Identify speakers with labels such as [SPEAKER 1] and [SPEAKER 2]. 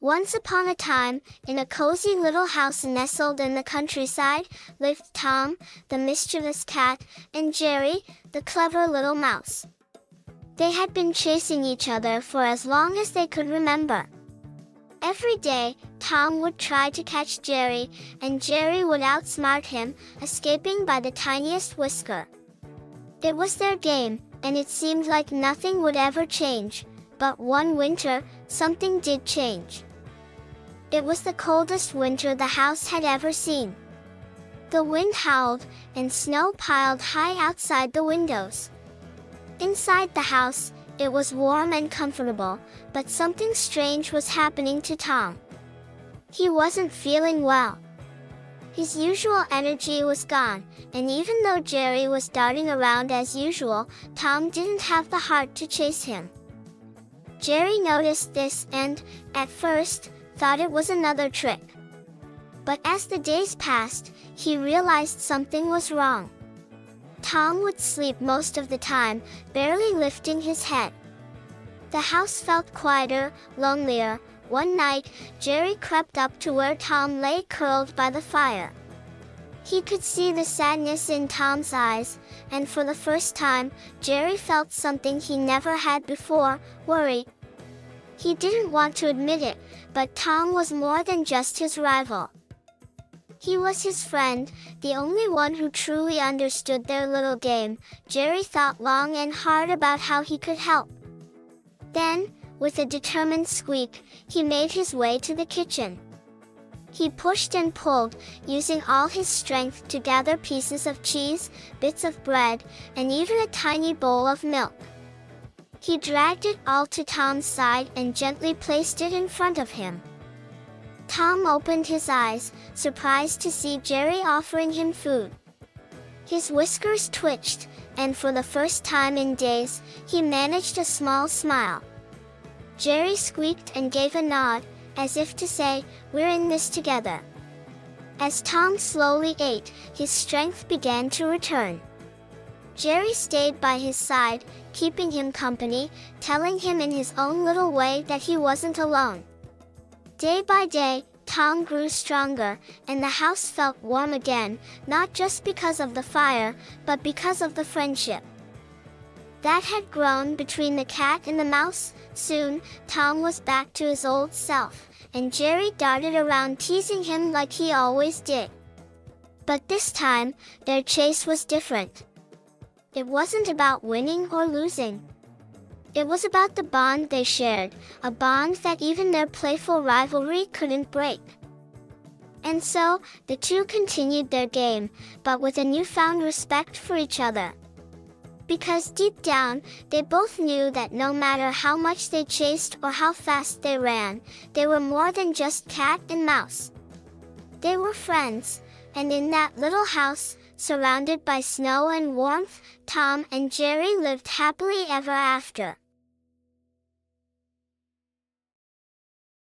[SPEAKER 1] Once upon a time, in a cozy little house nestled in the countryside, lived Tom, the mischievous cat, and Jerry, the clever little mouse. They had been chasing each other for as long as they could remember. Every day, Tom would try to catch Jerry, and Jerry would outsmart him, escaping by the tiniest whisker. It was their game, and it seemed like nothing would ever change. But one winter, something did change. It was the coldest winter the house had ever seen. The wind howled, and snow piled high outside the windows. Inside the house, it was warm and comfortable, but something strange was happening to Tom. He wasn't feeling well. His usual energy was gone, and even though Jerry was darting around as usual, Tom didn't have the heart to chase him. Jerry noticed this and, at first, thought it was another trick. But as the days passed, he realized something was wrong. Tom would sleep most of the time, barely lifting his head. The house felt quieter, lonelier. One night, Jerry crept up to where Tom lay curled by the fire. He could see the sadness in Tom's eyes, and for the first time, Jerry felt something he never had before, worry. He didn't want to admit it, but Tom was more than just his rival. He was his friend, the only one who truly understood their little game. Jerry thought long and hard about how he could help. Then, with a determined squeak, he made his way to the kitchen. He pushed and pulled, using all his strength to gather pieces of cheese, bits of bread, and even a tiny bowl of milk. He dragged it all to Tom's side and gently placed it in front of him. Tom opened his eyes, surprised to see Jerry offering him food. His whiskers twitched, and for the first time in days, he managed a small smile. Jerry squeaked and gave a nod, as if to say, "We're in this together." As Tom slowly ate, his strength began to return. Jerry stayed by his side, keeping him company, telling him in his own little way that he wasn't alone. Day by day, Tom grew stronger, and the house felt warm again, not just because of the fire, but because of the friendship that had grown between the cat and the mouse. Soon, Tom was back to his old self, and Jerry darted around teasing him like he always did. But this time, their chase was different. It wasn't about winning or losing. It was about the bond they shared, a bond that even their playful rivalry couldn't break. And so, the two continued their game, but with a newfound respect for each other. Because deep down, they both knew that no matter how much they chased or how fast they ran, they were more than just cat and mouse. They were friends, and in that little house, surrounded by snow and warmth, Tom and Jerry lived happily ever after.